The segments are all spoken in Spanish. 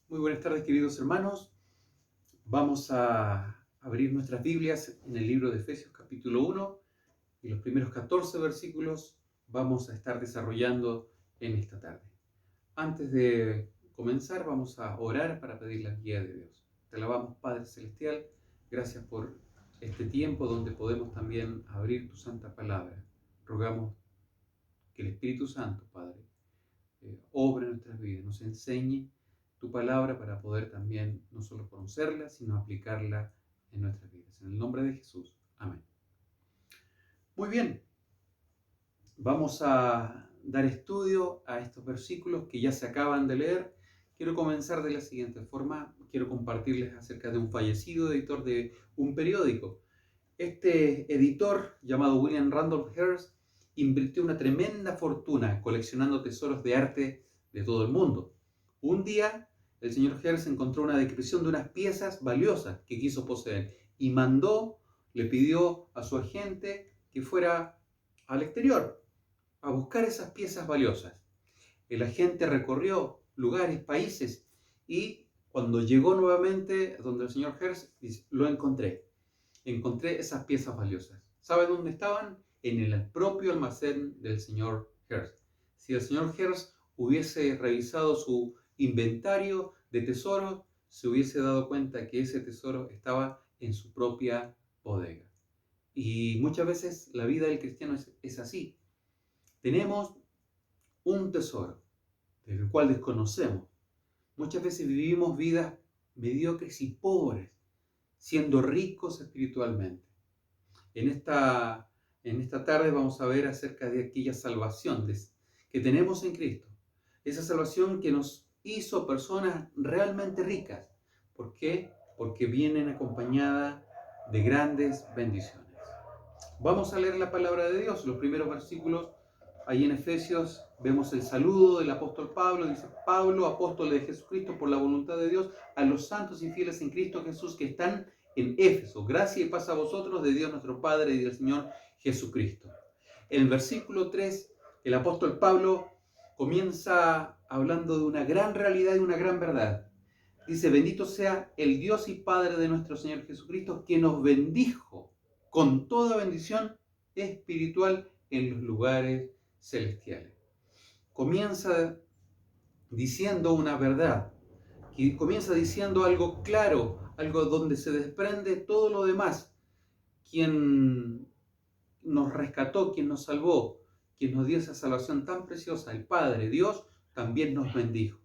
Muy buenas tardes, queridos hermanos. Vamos a abrir nuestras Biblias en el libro de Efesios capítulo 1 y los primeros 14 versículos vamos a estar desarrollando en esta tarde. Antes de comenzar, vamos a orar para pedir la guía de Dios. Te alabamos, Padre Celestial. Gracias por este tiempo donde podemos también abrir tu santa palabra. Rogamos que el Espíritu Santo, Padre, obre en nuestras vidas, nos enseñe tu palabra para poder también no solo conocerla, sino aplicarla en nuestras vidas. En el nombre de Jesús. Amén. Muy bien, vamos a dar estudio a estos versículos que ya se acaban de leer. Quiero comenzar de la siguiente forma. Quiero compartirles acerca de un fallecido editor de un periódico. Este editor, llamado William Randolph Hearst, invirtió una tremenda fortuna coleccionando tesoros de arte de todo el mundo. Un día, el señor Hearst encontró una descripción de unas piezas valiosas que quiso poseer y le pidió a su agente que fuera al exterior a buscar esas piezas valiosas. El agente recorrió lugares, países y cuando llegó nuevamente donde el señor Hearst, lo encontré esas piezas valiosas. ¿Sabe dónde estaban? En el propio almacén del señor Hearst. Si el señor Hearst hubiese revisado su inventario de tesoros, se hubiese dado cuenta que ese tesoro estaba en su propia bodega. Y muchas veces la vida del cristiano es así. Tenemos un tesoro del cual desconocemos. Muchas veces vivimos vidas mediocres y pobres, siendo ricos espiritualmente. En esta tarde vamos a ver acerca de aquella salvación que tenemos en Cristo. Esa salvación que nos hizo personas realmente ricas. ¿Por qué? Porque vienen acompañadas de grandes bendiciones. Vamos a leer la palabra de Dios. Los primeros versículos, ahí en Efesios, vemos el saludo del apóstol Pablo. Dice: Pablo, apóstol de Jesucristo por la voluntad de Dios, a los santos y fieles en Cristo Jesús que están en Éfeso. Gracia y paz a vosotros de Dios nuestro Padre y del Señor Jesucristo. En el versículo 3, el apóstol Pablo comienza hablando de una gran realidad y una gran verdad. Dice: bendito sea el Dios y Padre de nuestro Señor Jesucristo, que nos bendijo con toda bendición espiritual en los lugares celestiales. Comienza diciendo una verdad, y comienza diciendo algo claro, algo donde se desprende todo lo demás. Quien nos rescató, quien nos salvó, quien nos dio esa salvación tan preciosa, el Padre, Dios, también nos bendijo.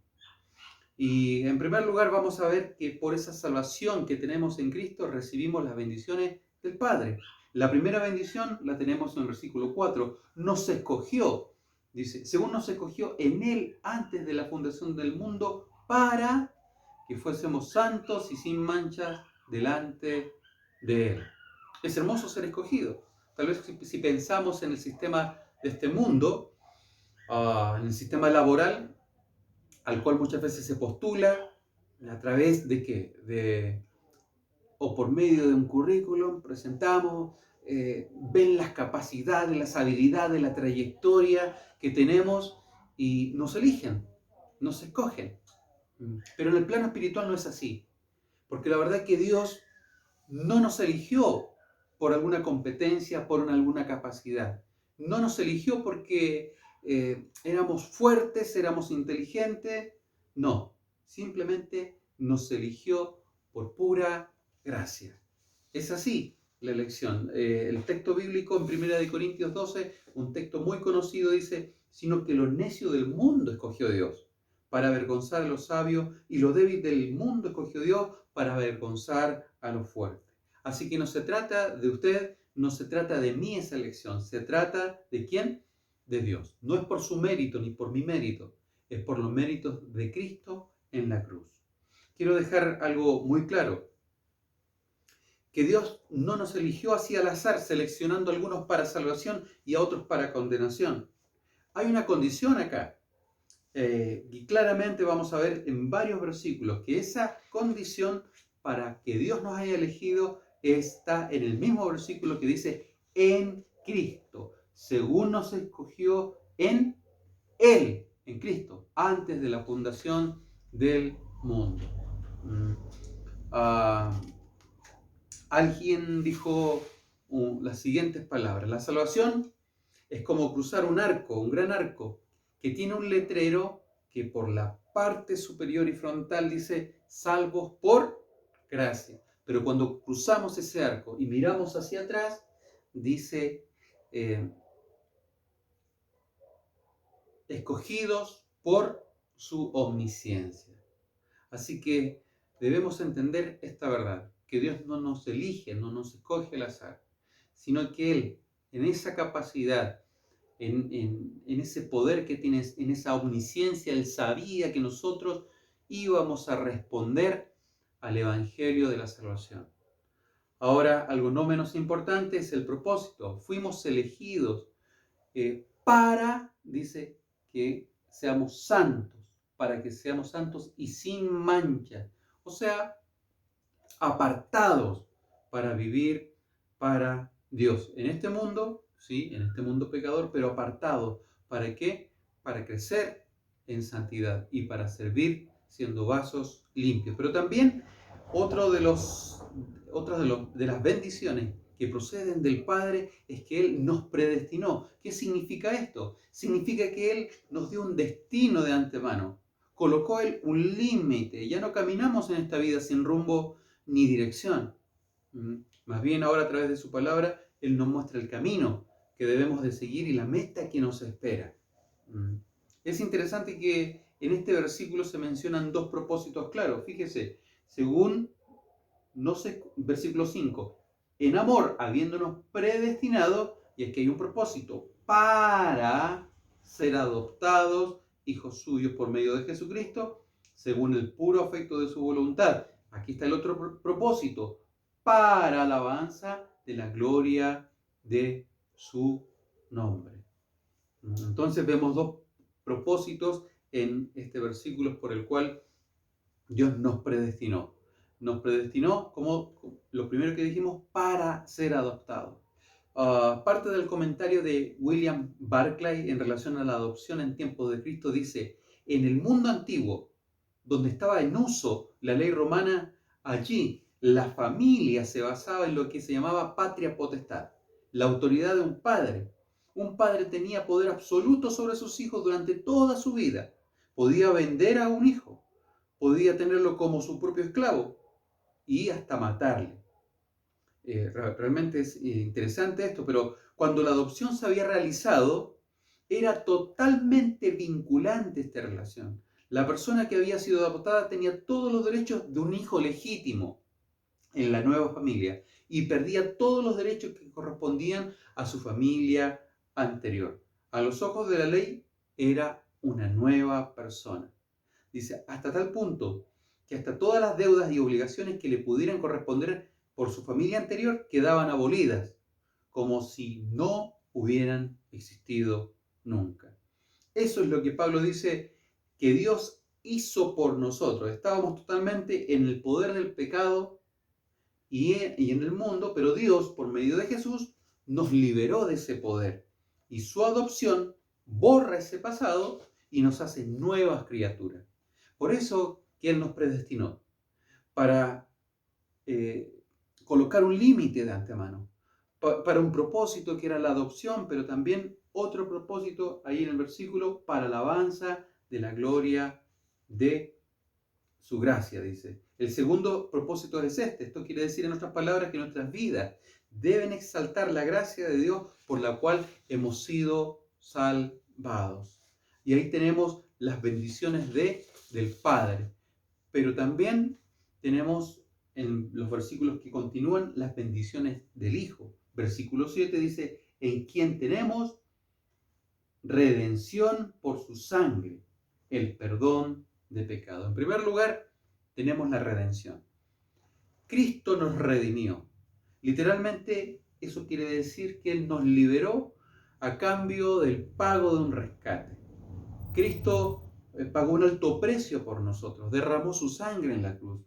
Y en primer lugar vamos a ver que por esa salvación que tenemos en Cristo recibimos las bendiciones del Padre. La primera bendición la tenemos en el versículo 4. Nos escogió, dice, según nos escogió en Él antes de la fundación del mundo para que fuésemos santos y sin manchas delante de Él. Es hermoso ser escogido. Tal vez si pensamos en el sistema de este mundo, en el sistema laboral, al cual muchas veces se postula a través de qué, o por medio de un currículum, presentamos, ven las capacidades, las habilidades, la trayectoria que tenemos y nos eligen, nos escogen. Pero en el plano espiritual no es así, porque la verdad es que Dios no nos eligió por alguna competencia, por alguna capacidad. No nos eligió porque éramos fuertes, éramos inteligentes. No, simplemente nos eligió por pura gracia. Es así la elección. El texto bíblico en 1 Corintios 12, un texto muy conocido, dice: sino que lo necio del mundo escogió Dios para avergonzar a los sabios, y lo débil del mundo escogió Dios para avergonzar a los fuertes. Así que no se trata de usted, no se trata de mí esa elección, se trata ¿de quién? De Dios. No es por su mérito ni por mi mérito, es por los méritos de Cristo en la cruz. Quiero dejar algo muy claro, que Dios no nos eligió así al azar, seleccionando a algunos para salvación y a otros para condenación. Hay una condición acá, y claramente vamos a ver en varios versículos que esa condición para que Dios nos haya elegido está en el mismo versículo que dice: en Cristo, según nos escogió en Él, en Cristo, antes de la fundación del mundo. Ah, Alguien dijo las siguientes palabras: la salvación es como cruzar un arco, un gran arco, que tiene un letrero que por la parte superior y frontal dice salvos por gracia. Pero cuando cruzamos ese arco y miramos hacia atrás, dice escogidos por su omnisciencia. Así que debemos entender esta verdad, que Dios no nos elige, no nos escoge al azar, sino que Él, en esa capacidad, en ese poder que tiene, en esa omnisciencia, Él sabía que nosotros íbamos a responder al Evangelio de la salvación. Ahora, algo no menos importante es el propósito. Fuimos elegidos dice, que seamos santos, para que seamos santos y sin mancha. O sea, apartados para vivir para Dios. En este mundo, sí, en este mundo pecador, pero apartados. ¿Para qué? Para crecer en santidad y para servir siendo vasos limpios. Pero también otro de las bendiciones que proceden del Padre es que Él nos predestinó. ¿Qué significa esto? Significa que Él nos dio un destino de antemano. Colocó Él un límite. Ya no caminamos en esta vida sin rumbo ni dirección. Más bien ahora a través de su palabra, Él nos muestra el camino que debemos de seguir y la meta que nos espera. Es interesante que en este versículo se mencionan dos propósitos claros. Fíjese, según, versículo 5, en amor, habiéndonos predestinado, y es que hay un propósito, para ser adoptados hijos suyos por medio de Jesucristo, según el puro afecto de su voluntad. Aquí está el otro propósito, para alabanza de la gloria de su nombre. Entonces vemos dos propósitos en este versículo por el cual Dios nos predestinó. Nos predestinó, como lo primero que dijimos, para ser adoptados. Parte del comentario de William Barclay en relación a la adopción en tiempos de Cristo dice: en el mundo antiguo, donde estaba en uso la ley romana, allí la familia se basaba en lo que se llamaba patria potestad, la autoridad de un padre. Un padre tenía poder absoluto sobre sus hijos durante toda su vida. Podía vender a un hijo, podía tenerlo como su propio esclavo y hasta matarle. Realmente es interesante esto, pero cuando la adopción se había realizado, era totalmente vinculante esta relación. La persona que había sido adoptada tenía todos los derechos de un hijo legítimo en la nueva familia y perdía todos los derechos que correspondían a su familia anterior. A los ojos de la ley era una nueva persona. Dice, hasta tal punto que hasta todas las deudas y obligaciones que le pudieran corresponder por su familia anterior quedaban abolidas, como si no hubieran existido nunca. Eso es lo que Pablo dice que Dios hizo por nosotros. Estábamos totalmente en el poder del pecado y en el mundo, pero Dios, por medio de Jesús, nos liberó de ese poder. Y su adopción borra ese pasado y nos hace nuevas criaturas. Por eso que Él nos predestinó, para colocar un límite de antemano, para un propósito que era la adopción, pero también otro propósito ahí en el versículo, para alabanza de la gloria de su gracia, dice. El segundo propósito es este. Esto quiere decir, en otras palabras, que nuestras vidas deben exaltar la gracia de Dios por la cual hemos sido salvados. Y ahí tenemos las bendiciones del Padre. Pero también tenemos en los versículos que continúan las bendiciones del Hijo. Versículo 7 dice, en quien tenemos redención por su sangre, el perdón de pecado. En primer lugar, tenemos la redención. Cristo nos redimió. Literalmente, eso quiere decir que Él nos liberó a cambio del pago de un rescate. Cristo pagó un alto precio por nosotros, derramó su sangre en la cruz.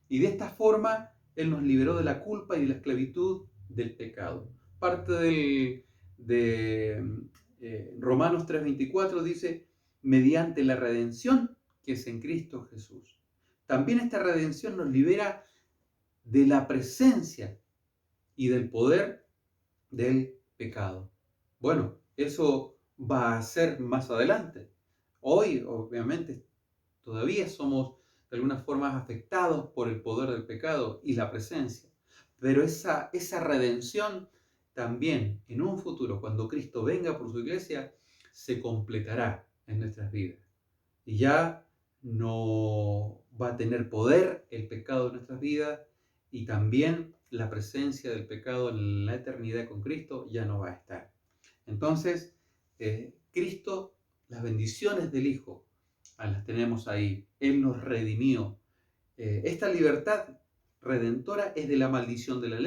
Y de esta forma, Él nos liberó de la culpa y de la esclavitud del pecado. Parte de Romanos 3:24 dice, mediante la redención que es en Cristo Jesús. también esta redención nos libera de la presencia y del poder del pecado. Bueno, eso va a ser más adelante. Hoy, obviamente, todavía somos de alguna forma afectados por el poder del pecado y la presencia. Pero esa redención también en un futuro, cuando Cristo venga por su iglesia, se completará en nuestras vidas. Y ya no va a tener poder el pecado en nuestras vidas, y también la presencia del pecado en la eternidad con Cristo ya no va a estar. Entonces, Cristo, las bendiciones del Hijo, las tenemos ahí. Él nos redimió. Esta libertad redentora es de la maldición de la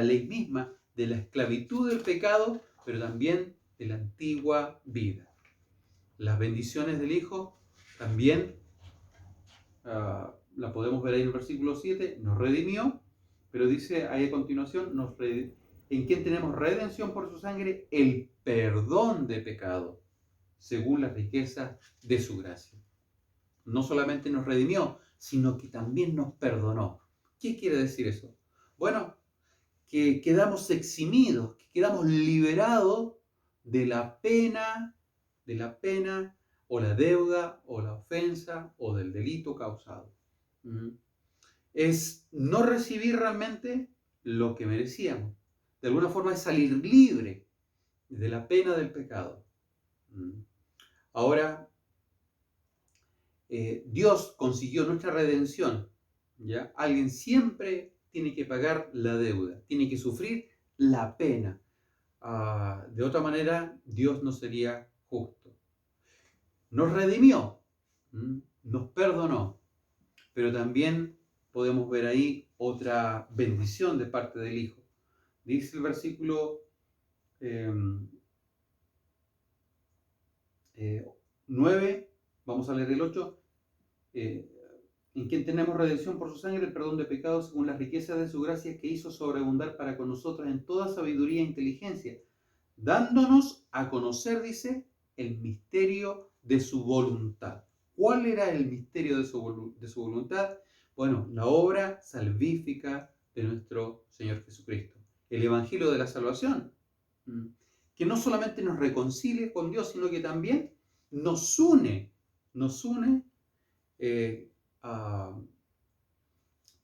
ley misma, de la esclavitud del pecado, pero también de la antigua vida. Las bendiciones del Hijo también la podemos ver ahí en el versículo 7, nos redimió, pero dice ahí a continuación, ¿en quién tenemos redención por su sangre? El perdón de pecado, según las riquezas de su gracia. No solamente nos redimió, sino que también nos perdonó. ¿Qué quiere decir eso? Bueno, que quedamos eximidos, que quedamos liberados de la pena o la deuda o la ofensa o del delito causado. Es no recibir realmente lo que merecíamos. De alguna forma es salir libre de la pena del pecado. Ahora, Dios consiguió nuestra redención, ¿ya? Alguien siempre tiene que pagar la deuda, tiene que sufrir la pena. De otra manera, Dios no sería justo. Nos redimió, nos perdonó, pero también podemos ver ahí otra bendición de parte del Hijo. Dice el versículo 9, vamos a leer el 8, en quien tenemos redención por su sangre, el perdón de pecados, según las riquezas de su gracia que hizo sobreabundar para con nosotros en toda sabiduría e inteligencia, dándonos a conocer, dice, el misterio de su voluntad. ¿Cuál era el misterio de su voluntad? Bueno, la obra salvífica de nuestro Señor Jesucristo. El Evangelio de la salvación, que no solamente nos reconcilia con Dios, sino que también nos une a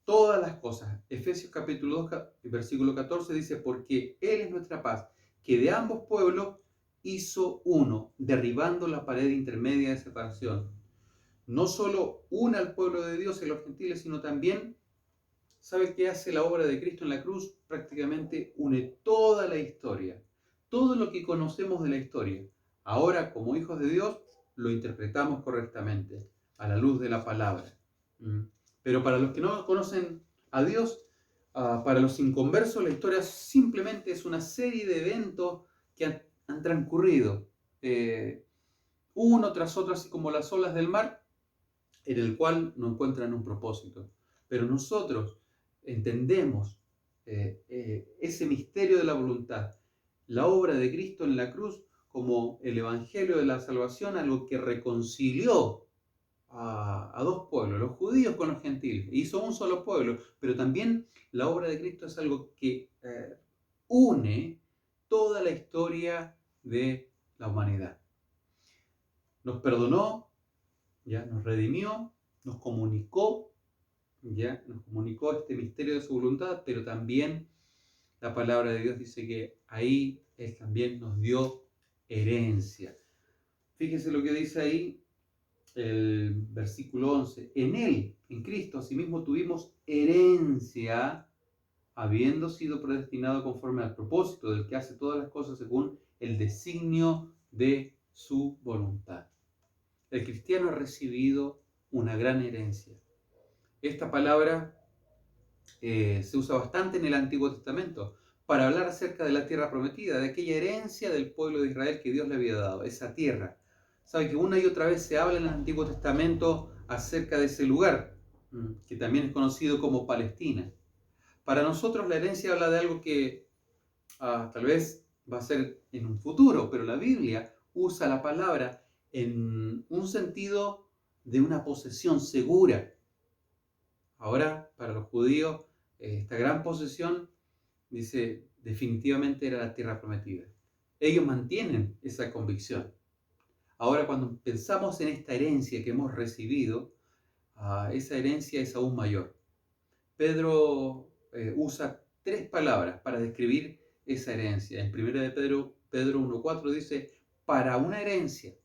todas las cosas. Efesios capítulo 2, versículo 14 dice, porque Él es nuestra paz, que de ambos pueblos hizo uno, derribando la pared intermedia de separación. No solo une al pueblo de Dios y a los gentiles, sino también, ¿sabe qué hace la obra de Cristo en la cruz? Prácticamente une toda la historia, todo lo que conocemos de la historia. Ahora, como hijos de Dios, lo interpretamos correctamente, a la luz de la palabra. Pero para los que no conocen a Dios, para los inconversos, la historia simplemente es una serie de eventos que han transcurrido, uno tras otro, así como las olas del mar, en el cual no encuentran un propósito. Pero nosotros entendemos ese misterio de la voluntad, la obra de Cristo en la cruz, como el Evangelio de la salvación, algo que reconcilió a dos pueblos, los judíos con los gentiles, hizo un solo pueblo, pero también la obra de Cristo es algo que une toda la historia de la humanidad. Nos perdonó, ya nos redimió, nos comunicó este misterio de su voluntad, pero también la palabra de Dios dice que ahí Él también nos dio herencia. Fíjese lo que dice ahí el versículo 11. En Él, en Cristo, asimismo tuvimos herencia, habiendo sido predestinado conforme al propósito del que hace todas las cosas según el designio de su voluntad. El cristiano ha recibido una gran herencia. Esta palabra se usa bastante en el Antiguo Testamento para hablar acerca de la tierra prometida, de aquella herencia del pueblo de Israel que Dios le había dado, esa tierra. Sabe que una y otra vez se habla en el Antiguo Testamento acerca de ese lugar, que también es conocido como Palestina. Para nosotros la herencia habla de algo que tal vez va a ser en un futuro, pero la Biblia usa la palabra en un sentido de una posesión segura. Ahora, para los judíos, esta gran posesión, dice, definitivamente era la tierra prometida. Ellos mantienen esa convicción. Ahora, cuando pensamos en esta herencia que hemos recibido, esa herencia es aún mayor. Pedro usa 3 palabras para describir esa herencia. En 1 de Pedro 1:4 dice, para una herencia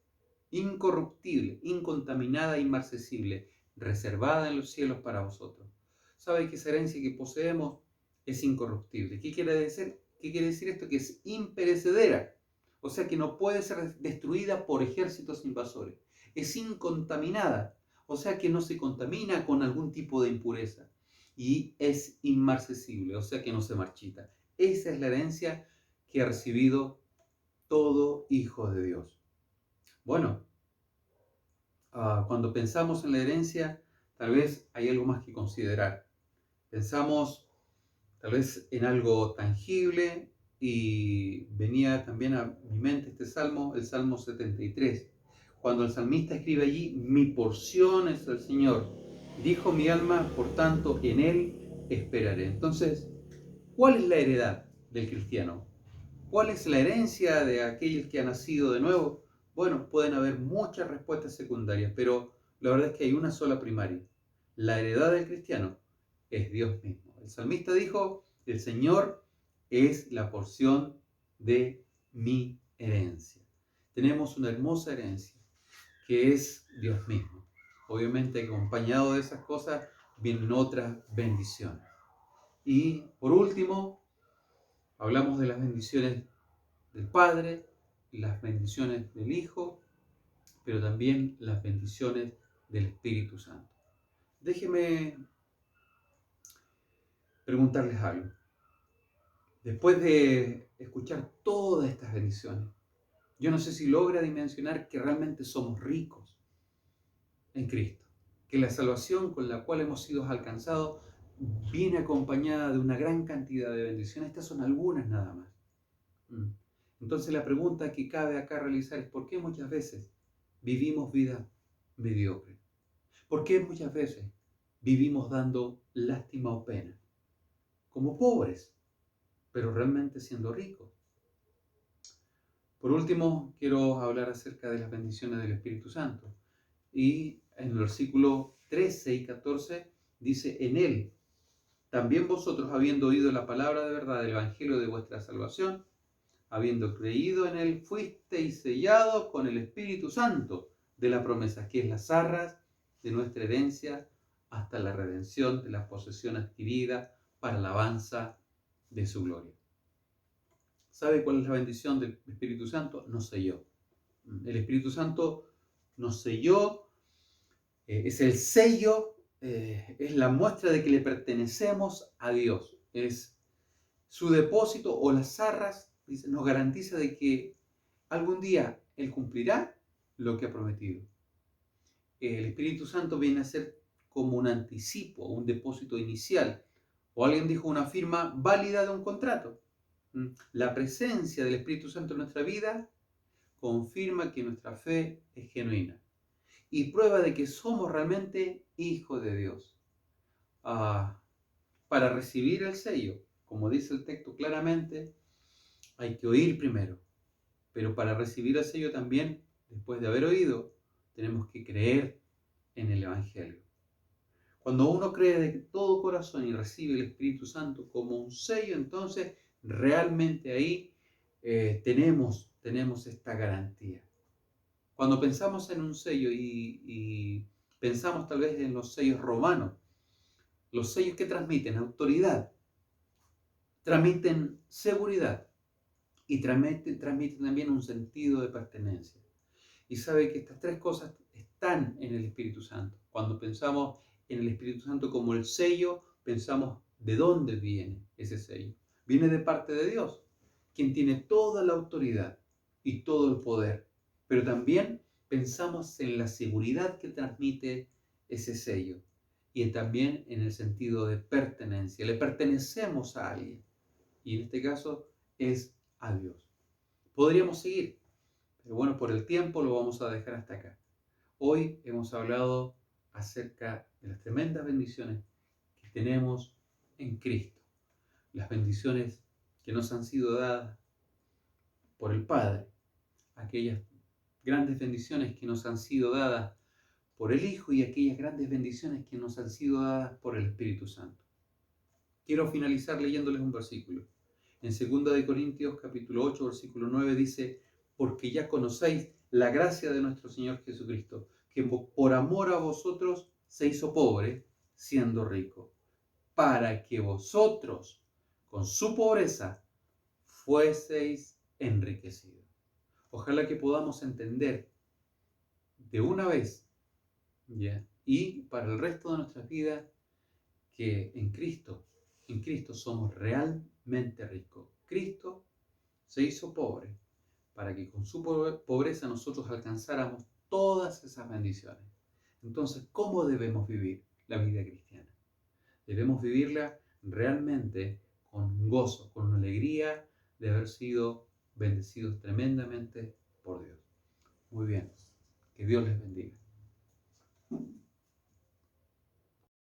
incorruptible, incontaminada e inmarcesible, reservada en los cielos para vosotros. ¿Sabe que esa herencia que poseemos es incorruptible? ¿Qué quiere decir? ¿Qué quiere decir esto? Que es imperecedera. O sea que no puede ser destruida por ejércitos invasores. Es incontaminada. O sea que no se contamina con algún tipo de impureza. Y es inmarcesible. O sea que no se marchita. Esa es la herencia que ha recibido todo hijo de Dios. Bueno, cuando pensamos en la herencia, tal vez hay algo más que considerar. Pensamos tal vez en algo tangible y venía también a mi mente este salmo, el Salmo 73. Cuando el salmista escribe allí, mi porción es el Señor. Dijo mi alma, por tanto, en Él esperaré. Entonces, ¿cuál es la heredad del cristiano? ¿Cuál es la herencia de aquellos que han nacido de nuevo? Bueno, pueden haber muchas respuestas secundarias, pero la verdad es que hay una sola primaria. La heredad del cristiano es Dios mismo. El salmista dijo, el Señor es la porción de mi herencia. Tenemos una hermosa herencia, que es Dios mismo. Obviamente, acompañado de esas cosas, vienen otras bendiciones. Y por último, hablamos de las bendiciones del Padre, las bendiciones del Hijo, pero también las bendiciones del Espíritu Santo. Déjenme preguntarles algo. Después de escuchar todas estas bendiciones, yo no sé si logra dimensionar que realmente somos ricos en Cristo, que la salvación con la cual hemos sido alcanzados viene acompañada de una gran cantidad de bendiciones. Estas son algunas nada más. Entonces la pregunta que cabe acá realizar es ¿por qué muchas veces vivimos vida mediocre? ¿Por qué muchas veces vivimos dando lástima o pena? Como pobres, pero realmente siendo ricos. Por último, quiero hablar acerca de las bendiciones del Espíritu Santo. Y en el versículo 13 y 14 dice, en Él, también vosotros habiendo oído la palabra de verdad del Evangelio de vuestra salvación, habiendo creído en Él, fuisteis sellados con el Espíritu Santo de la promesa, que es las arras de nuestra herencia hasta la redención de la posesión adquirida para alabanza de su gloria. ¿Sabe cuál es la bendición del Espíritu Santo? Nos selló. El Espíritu Santo nos selló, es el sello, es la muestra de que le pertenecemos a Dios. Es su depósito o las arras, nos garantiza de que algún día Él cumplirá lo que ha prometido. El Espíritu Santo viene a ser como un anticipo, un depósito inicial, o alguien dijo una firma válida de un contrato. La presencia del Espíritu Santo en nuestra vida confirma que nuestra fe es genuina y prueba de que somos realmente hijos de Dios. Para recibir el sello, como dice el texto claramente, hay que oír primero, pero para recibir el sello también, después de haber oído, tenemos que creer en el Evangelio. Cuando uno cree de todo corazón y recibe el Espíritu Santo como un sello, entonces realmente ahí tenemos esta garantía. Cuando pensamos en un sello y pensamos tal vez en los sellos romanos, los sellos que transmiten autoridad, transmiten seguridad y transmiten también un sentido de pertenencia. Y sabe que estas 3 cosas están en el Espíritu Santo. Cuando pensamos en el Espíritu Santo como el sello, pensamos de dónde viene ese sello. Viene de parte de Dios, quien tiene toda la autoridad y todo el poder. Pero también pensamos en la seguridad que transmite ese sello y también en el sentido de pertenencia. Le pertenecemos a alguien y en este caso es a Dios. Podríamos seguir, pero bueno, por el tiempo lo vamos a dejar hasta acá. Hoy hemos hablado acerca de las tremendas bendiciones tenemos en Cristo. Las bendiciones que nos han sido dadas por el Padre, aquellas grandes bendiciones que nos han sido dadas por el Hijo y aquellas grandes bendiciones que nos han sido dadas por el Espíritu Santo. Quiero finalizar leyéndoles un versículo. En 2 Corintios capítulo 8, versículo 9 dice: porque ya conocéis la gracia de nuestro Señor Jesucristo, que por amor a vosotros se hizo pobre, siendo rico, para que vosotros, con su pobreza, fueseis enriquecidos. Ojalá que podamos entender de una vez, ¿ya?, y para el resto de nuestras vidas, que en Cristo somos realmente ricos. Cristo se hizo pobre para que con su pobreza nosotros alcanzáramos todas esas bendiciones. Entonces, ¿cómo debemos vivir la vida cristiana? Debemos vivirla realmente con gozo, con alegría de haber sido bendecidos tremendamente por Dios. Muy bien, que Dios les bendiga.